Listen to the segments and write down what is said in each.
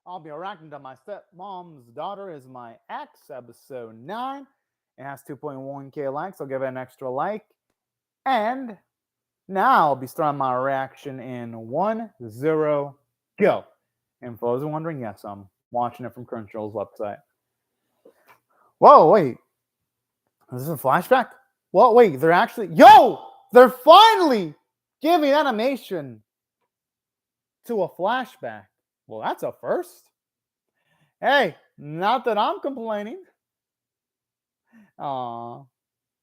I'll be reacting to My Stepmom's Daughter is My Ex, episode 9. It has 2.1k likes. I'll give it an extra like. And now I'll be starting my reaction in 1-0 go. And for those who are wondering, yes, I'm watching it from Crunchyroll's website. Whoa, wait. Is this a flashback? Well, wait, they're actually... Yo! They're finally giving animation to a flashback. Well, that's a first. Hey, not that I'm complaining. Aw.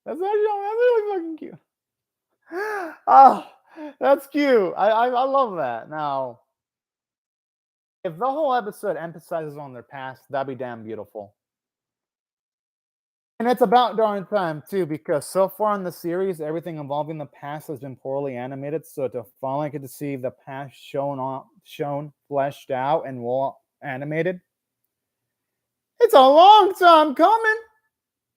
That's really fucking cute. Oh, that's cute. I love that. Now, if the whole episode emphasizes on their past, that'd be damn beautiful. And it's about darn time too, because so far in the series, everything involving the past has been poorly animated. So to finally get to see the past shown, fleshed out, and well animated, it's a long time coming.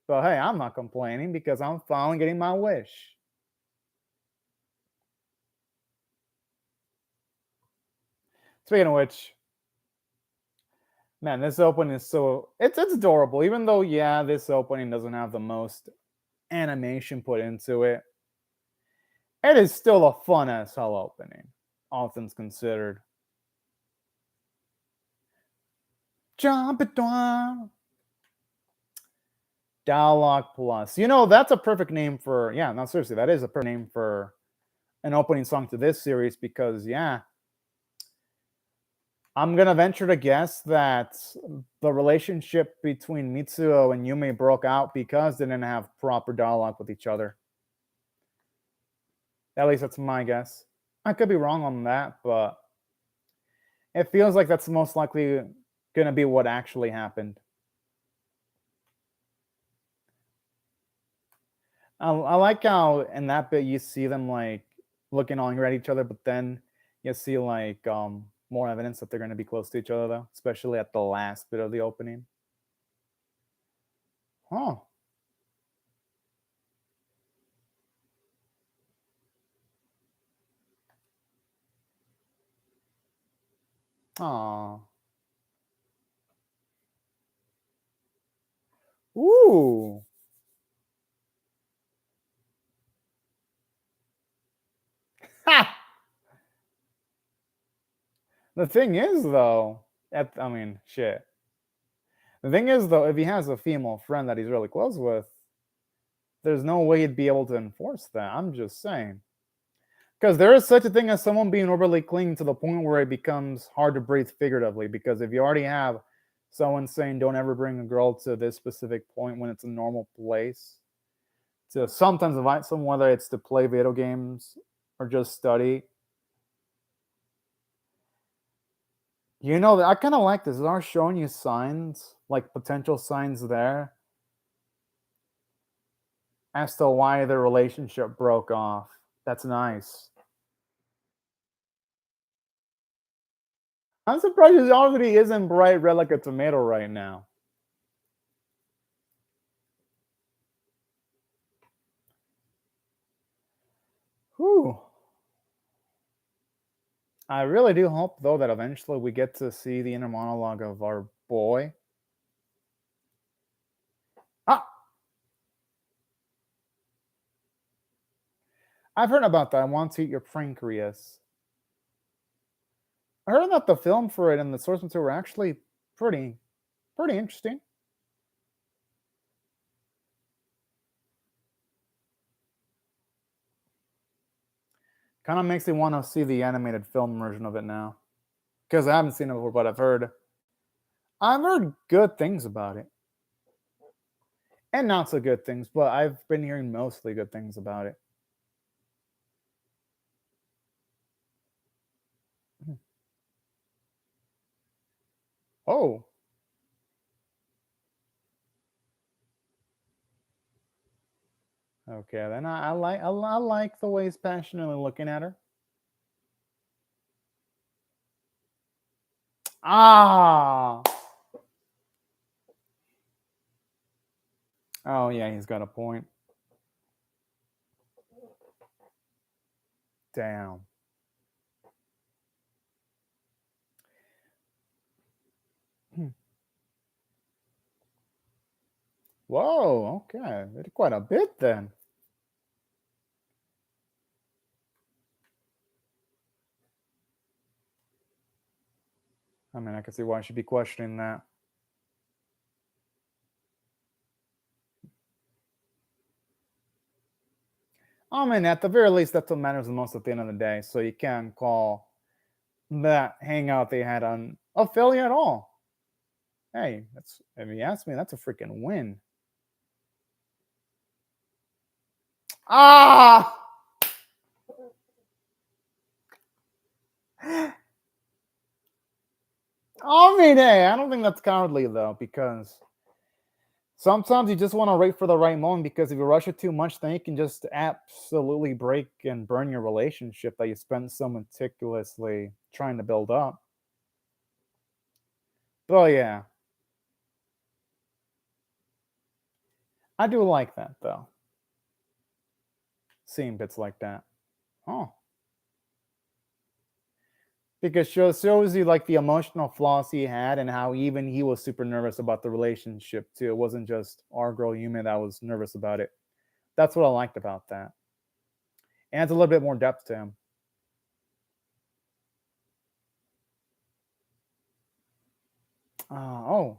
But hey, I'm not complaining because I'm finally getting my wish. Speaking of which, man, this opening is so it's adorable. Even though, yeah, this opening doesn't have the most animation put into it, it is still a fun as hell opening, all things considered. Jump it down. Dialogue Plus. You know, that's a perfect name for, yeah, no, seriously, that is a perfect name for an opening song to this series because, yeah, I'm going to venture to guess that the relationship between Mitsuo and Yume broke out because they didn't have proper dialogue with each other. At least that's my guess. I could be wrong on that, but it feels like that's most likely going to be what actually happened. I like how in that bit you see them like looking angry at each other, but then you see like more evidence that they're going to be close to each other, though, especially at the last bit of the opening. Huh. Aw. Ooh. Ha! The thing is, though, I mean, shit. The thing is, though, if he has a female friend that he's really close with, there's no way he'd be able to enforce that. I'm just saying. Because there is such a thing as someone being overly clingy to the point where it becomes hard to breathe figuratively. Because if you already have someone saying, don't ever bring a girl to this specific point when it's a normal place, to sometimes invite someone, whether it's to play video games or just study. You know, I kind of like this. They are showing you signs, like potential signs there, as to why their relationship broke off. That's nice. I'm surprised he already isn't bright red like a tomato right now. Whew. I really do hope, though, that eventually we get to see the inner monologue of our boy. Ah! I've heard about that. I want to eat your pancreas. I heard that the film for it and the source material were actually pretty interesting. Kind of makes me want to see the animated film version of it now, because I haven't seen it before, but I've heard good things about it, and not so good things, but I've been hearing mostly good things about it. Oh, okay. Then I like the way he's passionately looking at her. Ah. Oh yeah, he's got a point. Damn. Whoa, okay. They did quite a bit then. I mean, I can see why I should be questioning that. I mean, at the very least, that's what matters the most at the end of the day. So you can't call that hangout they had on a failure at all. Hey, that's if you ask me, that's a freaking win. Ah! I mean, hey, I don't think that's cowardly though, because sometimes you just want to wait for the right moment. Because if you rush it too much, then you can just absolutely break and burn your relationship that you spent so meticulously trying to build up. But yeah, I do like that though. Seeing bits like that. Oh, because shows you like the emotional flaws he had and how even he was super nervous about the relationship too. It wasn't just our girl Yumi that was nervous about it. That's what I liked about that. Adds a little bit more depth to him. Oh,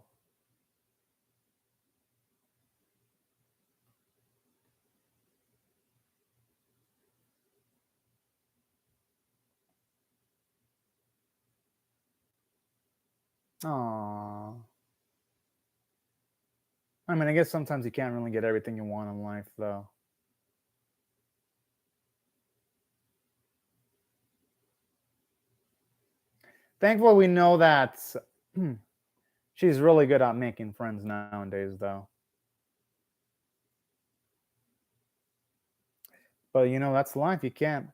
oh. I mean, I guess sometimes you can't really get everything you want in life, though. Thankfully, we know that she's really good at making friends nowadays, though. But you know, that's life. You can't.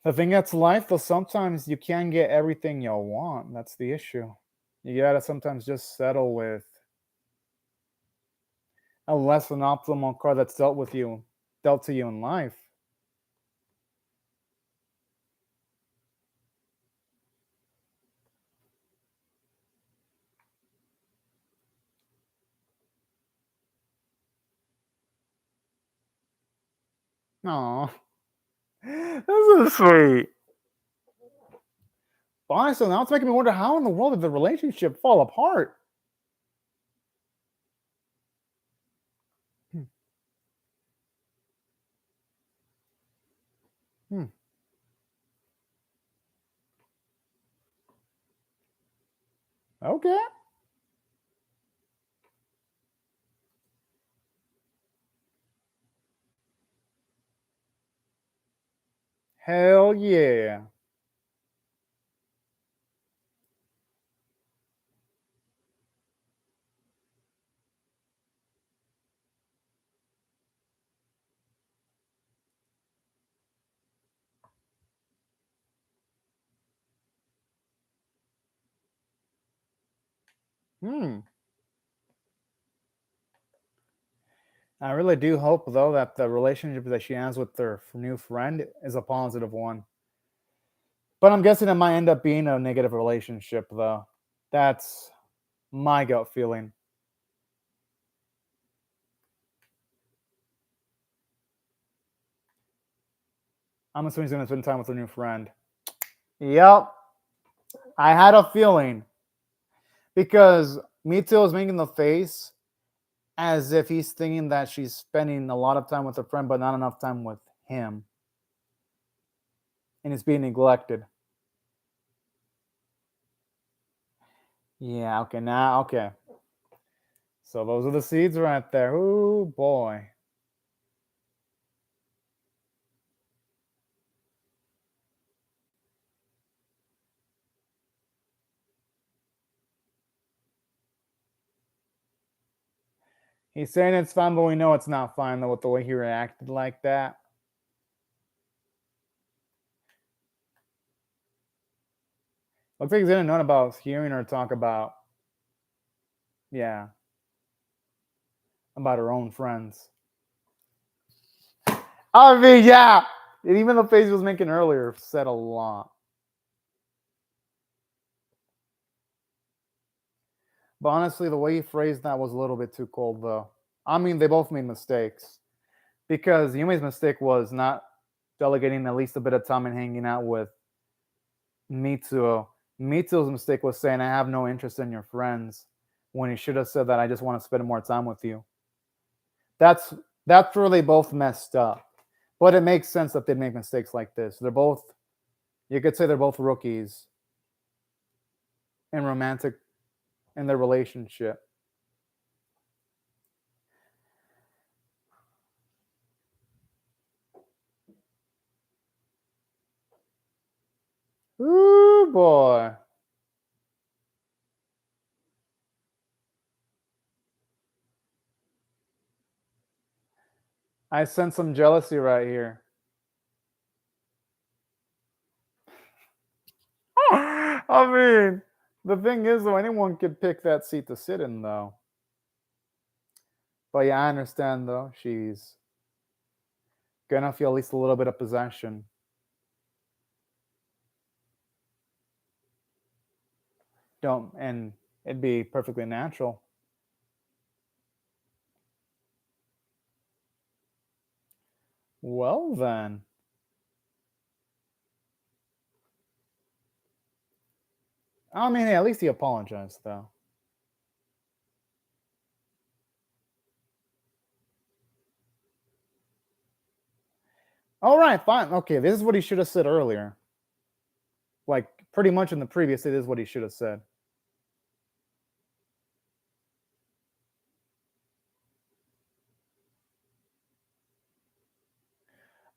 The thing that's life, though, sometimes you can't get everything you want. That's the issue. You gotta sometimes just settle with a less than optimal card that's dealt to you in life. Oh, this is sweet. Honestly, now it's making me wonder how in the world did the relationship fall apart? Hmm. Hmm. Okay. Hell yeah. Hmm. I really do hope, though, that the relationship that she has with her new friend is a positive one. But I'm guessing it might end up being a negative relationship, though. That's my gut feeling. I'm assuming he's going to spend time with her new friend. Yep. I had a feeling because Mitsuo is making the face as if he's thinking that she's spending a lot of time with her friend, but not enough time with him. And it's being neglected. Yeah, okay, now, okay. So those are the seeds right there. Ooh, boy. He's saying it's fine, but we know it's not fine, though, with the way he reacted like that. Looks like he's in a note about hearing her talk about, yeah, about her own friends. I mean, yeah. And even the face he was making earlier said a lot. But honestly, the way he phrased that was a little bit too cold, though. I mean, they both made mistakes because Yumi's mistake was not delegating at least a bit of time and hanging out with Mitsuo. Mitsuo's mistake was saying, I have no interest in your friends, when he should have said that I just want to spend more time with you. That's where they both messed up. But it makes sense that they make mistakes like this. They're both, you could say they're both rookies in romantic, in their relationship. Ooh, boy. I sense some jealousy right here. I mean, the thing is, though, anyone could pick that seat to sit in, though. But yeah, I understand, though. She's gonna feel at least a little bit of possession. Don't, and it'd be perfectly natural. Well, then. I mean, hey, at least he apologized, though. All right, fine. Okay, this is what he should have said earlier. Like, pretty much in the previous, it is what he should have said.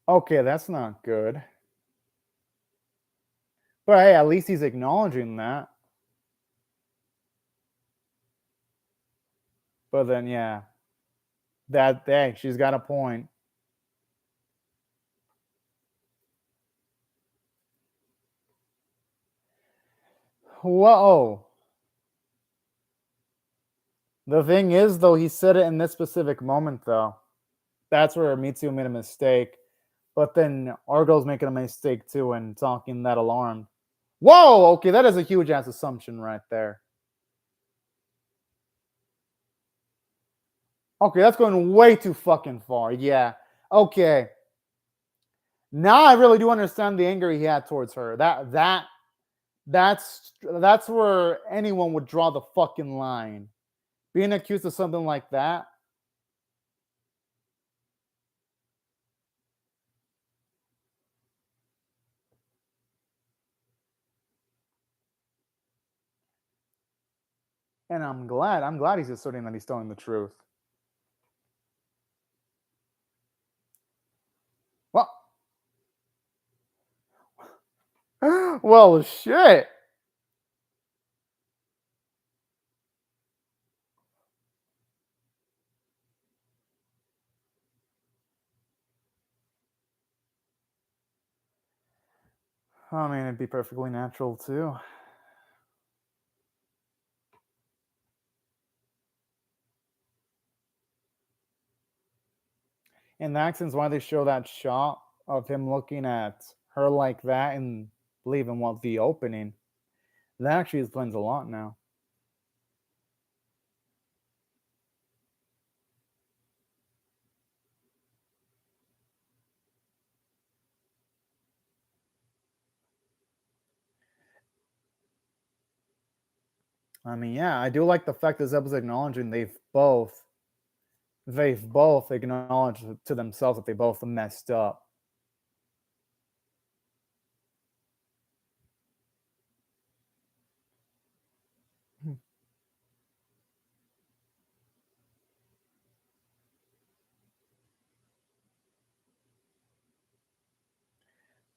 Okay, that's not good. But hey, at least he's acknowledging that. But then, yeah, that day, she's got a point. Whoa. The thing is, though, he said it in this specific moment, though. That's where Mitsuo made a mistake. But then Argo's making a mistake, too, and talking that alarm. Whoa! Okay, that is a huge ass assumption right there. Okay, that's going way too fucking far. Yeah. Okay. Now I really do understand the anger he had towards her. That's where anyone would draw the fucking line. Being accused of something like that. And I'm glad he's asserting that he's telling the truth. Well, well, shit. I mean, it'd be perfectly natural too. And the accent's why they show that shot of him looking at her like that and believing what the opening. That actually explains a lot now. I mean, yeah, I do like the fact this episode acknowledging they've both acknowledged to themselves that they both messed up.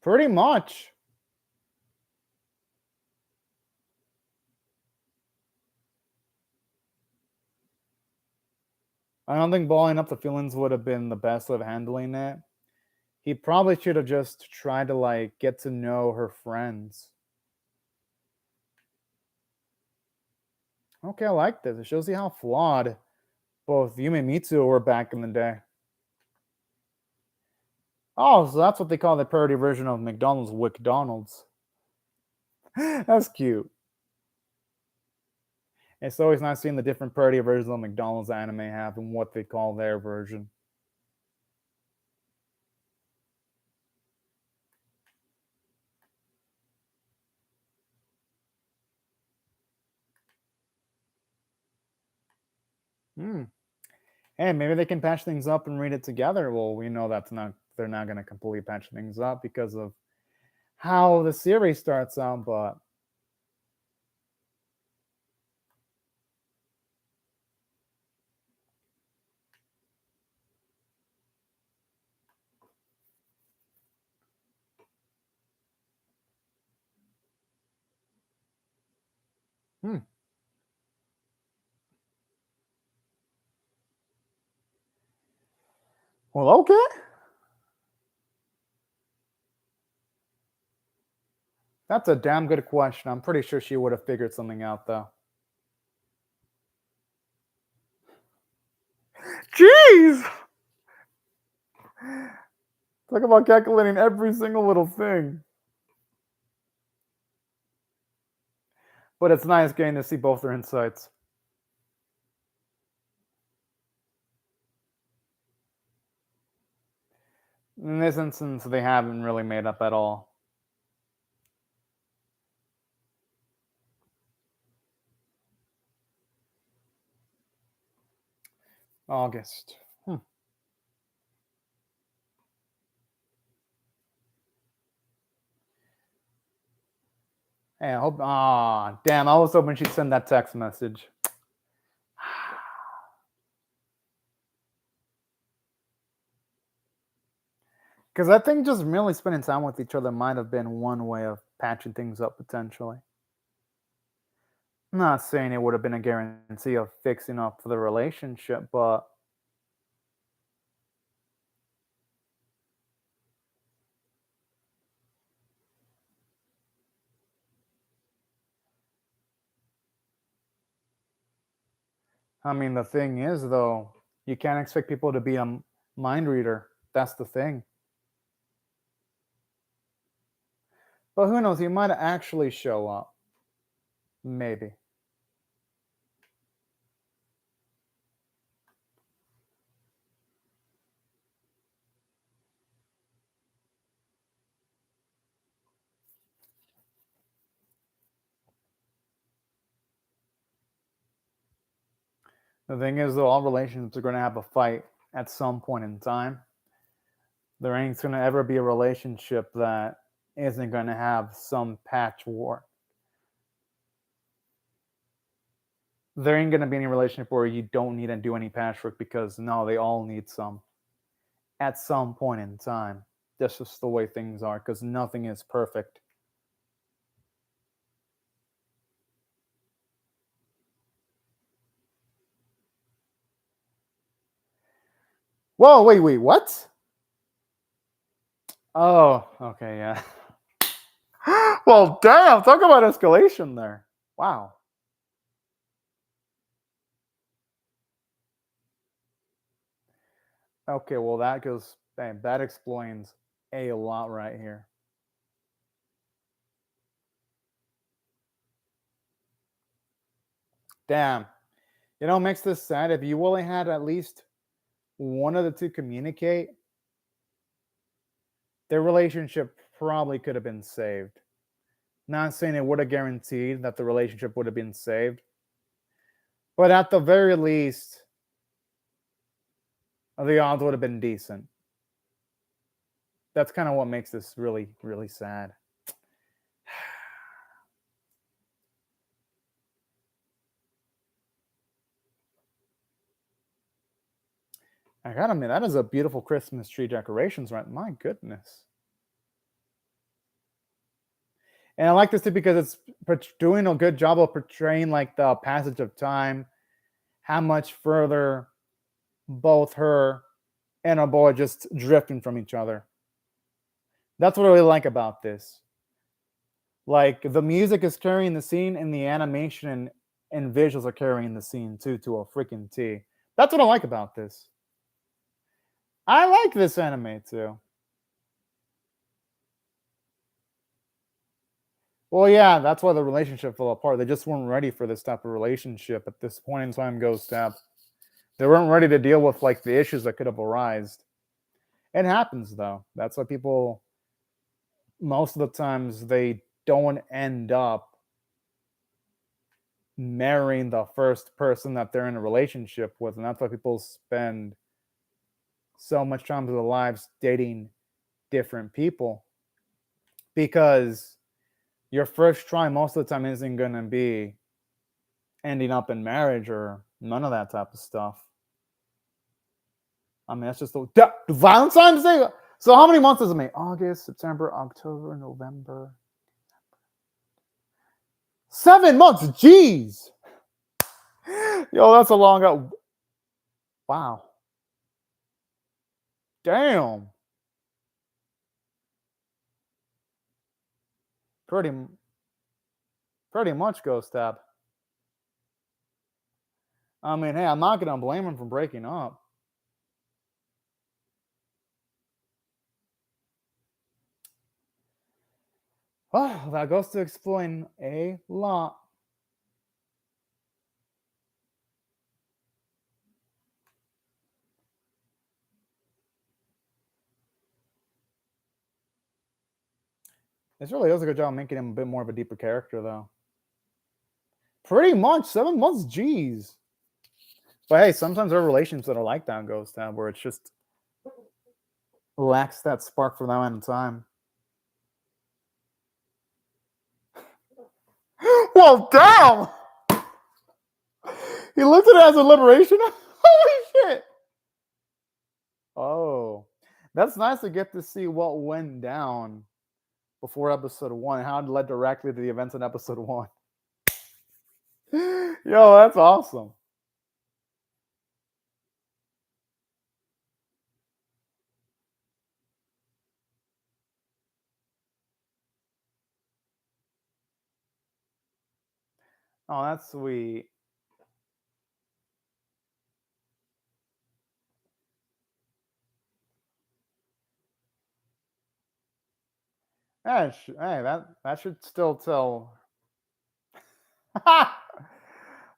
Pretty much. I don't think balling up the feelings would have been the best way of handling it. He probably should have just tried to like get to know her friends. Okay, I like this. It shows you how flawed both Yumi and Mitsuo were back in the day. Oh, so that's what they call the parody version of McDonald's WcDonald's. That's cute. It's always nice seeing the different parody versions of McDonald's anime have and what they call their version. Hey, maybe they can patch things up and read it together. Well, we know they're not going to completely patch things up because of how the series starts out, but well, okay. That's a damn good question. I'm pretty sure she would have figured something out, though. Jeez! Talk about calculating every single little thing. But it's nice getting to see both their insights. In this instance, they haven't really made up at all. August. Hey, I hope. Damn! I was hoping she'd send that text message. Because I think just merely spending time with each other might have been one way of patching things up potentially. I'm not saying it would have been a guarantee of fixing up the relationship, but I mean, the thing is, though, you can't expect people to be a mind reader. That's the thing. But who knows? He might actually show up. Maybe. The thing is, though, all relationships are going to have a fight at some point in time. There ain't going to ever be a relationship that isn't going to have some patchwork. There ain't going to be any relationship where you don't need to do any patchwork because no, they all need some at some point in time. That's just the way things are because nothing is perfect. Whoa, wait, what? Oh, okay, yeah. Well, damn, talk about escalation there. Wow. Okay, well, that explains a lot right here. Damn. You know, makes this sad. If you only had at least one of the two communicate, their relationship probably could have been saved. Not saying it would have guaranteed that the relationship would have been saved, but at the very least, the odds would have been decent. That's kind of what makes this really, really sad. I gotta admit, that is a beautiful Christmas tree decorations, right? My goodness. And I like this too because it's doing a good job of portraying like the passage of time, how much further both her and her boy just drifting from each other. That's what I really like about this. Like the music is carrying the scene, and the animation and visuals are carrying the scene too to a freaking T. That's what I like about this. I like this anime too. Well, yeah, that's why the relationship fell apart. They just weren't ready for this type of relationship at this point in time, Ghost Tab. They weren't ready to deal with like the issues that could have arisen. It happens though. That's why people most of the times they don't end up marrying the first person that they're in a relationship with, and that's why people spend so much time of their lives dating different people, because your first try most of the time isn't going to be ending up in marriage or none of that type of stuff. I mean, that's just the Valentine's Day. So how many months does it make? August, September, October, November. 7 months. Jeez. Yo, that's a long out. Wow. Damn. Pretty much, Ghost Tab. I mean, hey, I'm not going to blame him for breaking up. Well, that goes to explain a lot. This really does a good job making him a bit more of a deeper character, though. Pretty much 7 months, jeez. But hey, sometimes there are relationships that are like that, Ghost Tab, where it's just lacks that spark for that amount of time. Well, damn! He listed it as a liberation? Holy shit! Oh, that's nice to get to see what went down before episode 1 and how it led directly to the events in episode 1. Yo, that's awesome. Oh, that's sweet. Hey, that should still tell.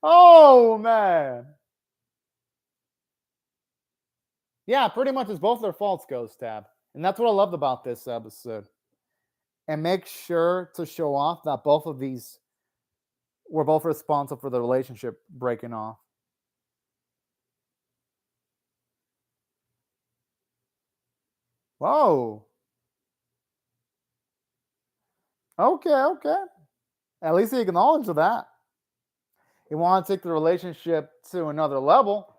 Oh man. Yeah, pretty much it's both their faults, Ghost Tab. And that's what I loved about this episode. And make sure to show off that both of these were both responsible for the relationship breaking off. Whoa. Okay. At least he acknowledged that. He wanted to take the relationship to another level.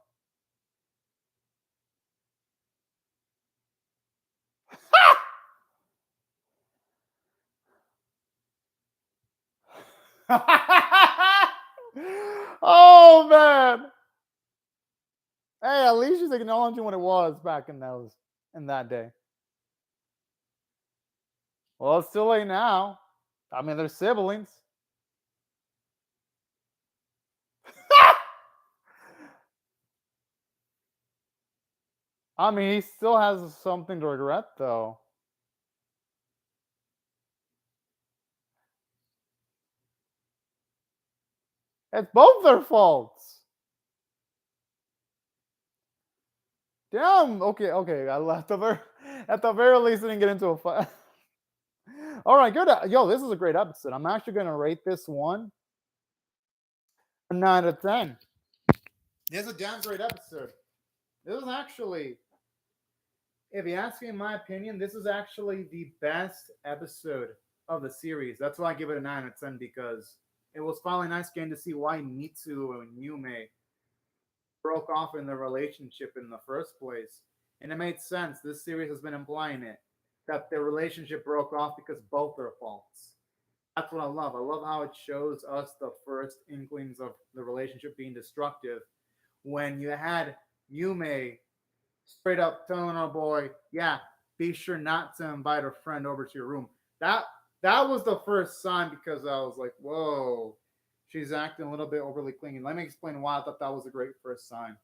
Oh man. Hey, at least she's acknowledging what it was back in that day. Well, it's too late now. I mean, they're siblings. I mean, he still has something to regret, though. It's both their faults. Damn. Okay. At the very least, didn't get into a fight. All right, good. Yo, this is a great episode. I'm actually gonna rate this one a 9 out of 10. This is a damn great episode. This is actually, if you ask me my opinion, this is actually the best episode of the series. That's why I give it a 9 out of 10, because it was finally nice getting to see why Mitsu and Yume broke off in their relationship in the first place. And it made sense. This series has been implying it, that their relationship broke off because both their faults. That's what I love. I love how it shows us the first inklings of the relationship being destructive. When you had Yume straight up telling our boy, yeah, be sure not to invite a friend over to your room. That was the first sign, because I was like, whoa, she's acting a little bit overly clingy. Let me explain why I thought that was a great first sign.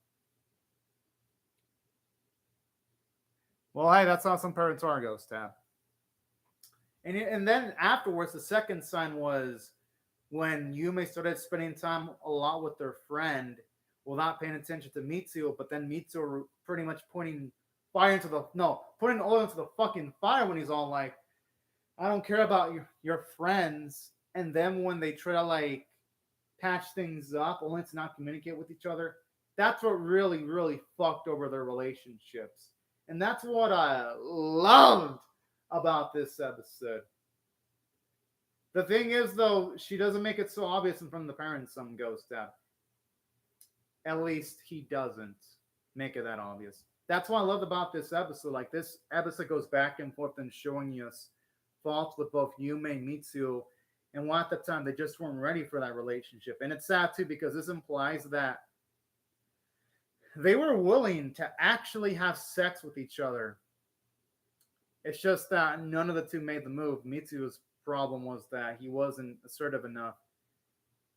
Well, hey, that's how some parents are, Ghost Tab. And then afterwards, the second sign was when Yume started spending time a lot with her friend without paying attention to Mitsuo, but then Mitsuo pretty much putting oil into the fucking fire when he's all like, I don't care about your friends. And then when they try to like patch things up only to not communicate with each other, that's what really, really fucked over their relationships. And that's what I loved about this episode. The thing is, though, she doesn't make it so obvious in front of the parents some Ghost Dad. At least he doesn't make it that obvious. That's what I loved about this episode. Like, this episode goes back and forth and showing us faults with both Yume and Mitsuo. And at the time, they just weren't ready for that relationship. And it's sad, too, because this implies that they were willing to actually have sex with each other. It's just that none of the two made the move. Mitsuo's problem was that he wasn't assertive enough.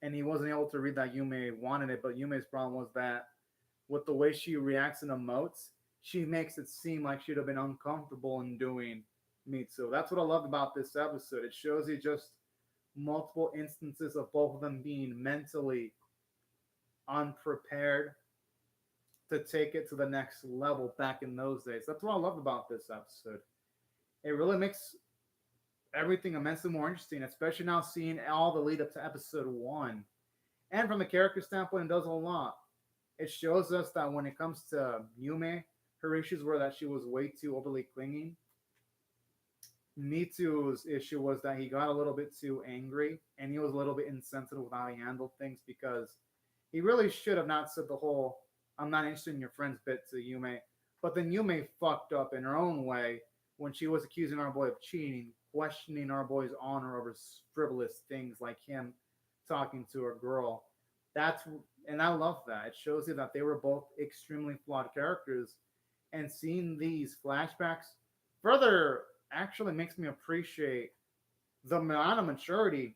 And he wasn't able to read that Yume wanted it. But Yume's problem was that with the way she reacts and emotes, she makes it seem like she'd have been uncomfortable in doing Mitsuo. That's what I love about this episode. It shows you just multiple instances of both of them being mentally unprepared to take it to the next level back in those days. That's what I love about this episode. It really makes everything immensely more interesting, especially now seeing all the lead up to episode 1. And from a character standpoint, it does a lot. It shows us that when it comes to Yume, her issues were that she was way too overly clinging. Mitsu's issue was that he got a little bit too angry and he was a little bit insensitive with how he handled things, because he really should have not said the whole I'm not interested in your friend's bit to Yume. But then Yume fucked up in her own way when she was accusing our boy of cheating, questioning our boy's honor over frivolous things like him talking to a girl. And I love that. It shows you that they were both extremely flawed characters. And seeing these flashbacks further actually makes me appreciate the amount of maturity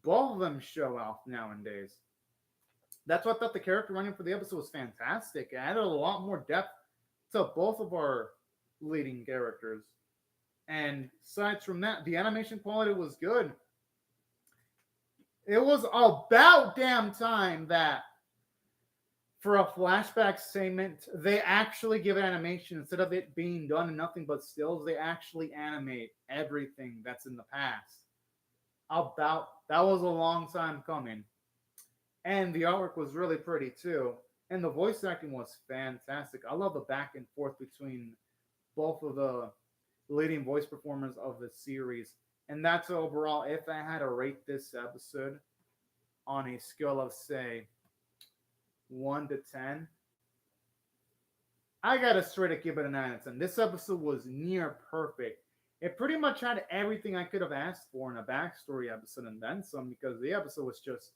both of them show off nowadays. That's why I thought the character running for the episode was fantastic. It added a lot more depth to both of our leading characters. And aside from that, the animation quality was good. It was about damn time that for a flashback segment, they actually give it animation instead of it being done in nothing but stills. They actually animate everything that's in the past. That was a long time coming. And the artwork was really pretty too. And the voice acting was fantastic. I love the back and forth between both of the leading voice performers of the series. And that's overall, if I had to rate this episode on a scale of, say, 1 to 10, I gotta straight up give it a 9 out of 10. This episode was near perfect. It pretty much had everything I could have asked for in a backstory episode and then some, because the episode was just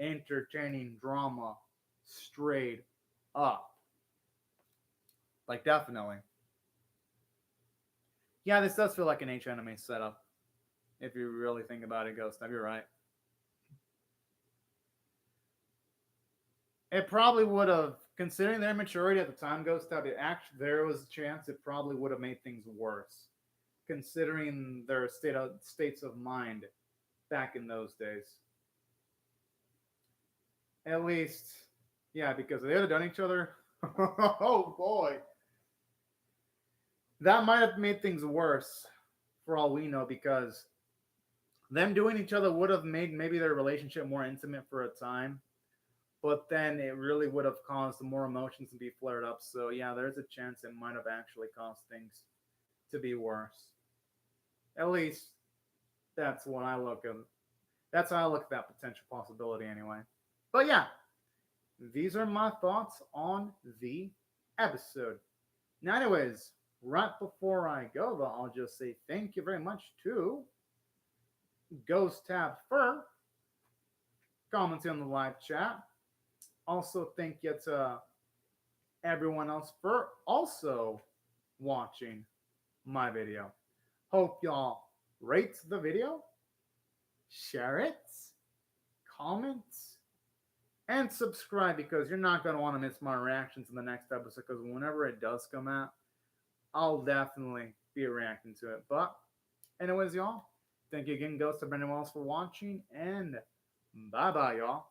entertaining drama straight up. Like, definitely. Yeah, this does feel like an H anime setup. If you really think about it, Ghost, you're right. It probably would have, considering their maturity at the time, Ghost, there was a chance it probably would have made things worse, considering their states of mind back in those days. At least, yeah, because they would have done each other. Oh boy. That might have made things worse for all we know, because them doing each other would have made maybe their relationship more intimate for a time, but then it really would have caused more emotions to be flared up. So yeah, there's a chance it might have actually caused things to be worse. At least that's what I look at. That's how I look at that potential possibility anyway. But yeah, these are my thoughts on the episode. Now, anyways, right before I go, though, I'll just say thank you very much to Ghost Tab for commenting on the live chat. Also, thank you to everyone else for also watching my video. Hope y'all rate the video, share it, comment, and subscribe, because you're not going to want to miss my reactions in the next episode, because whenever it does come out, I'll definitely be reacting to it. But Anyways, y'all, thank you again, Ghost of Brendan Wells, for watching, and bye bye, y'all.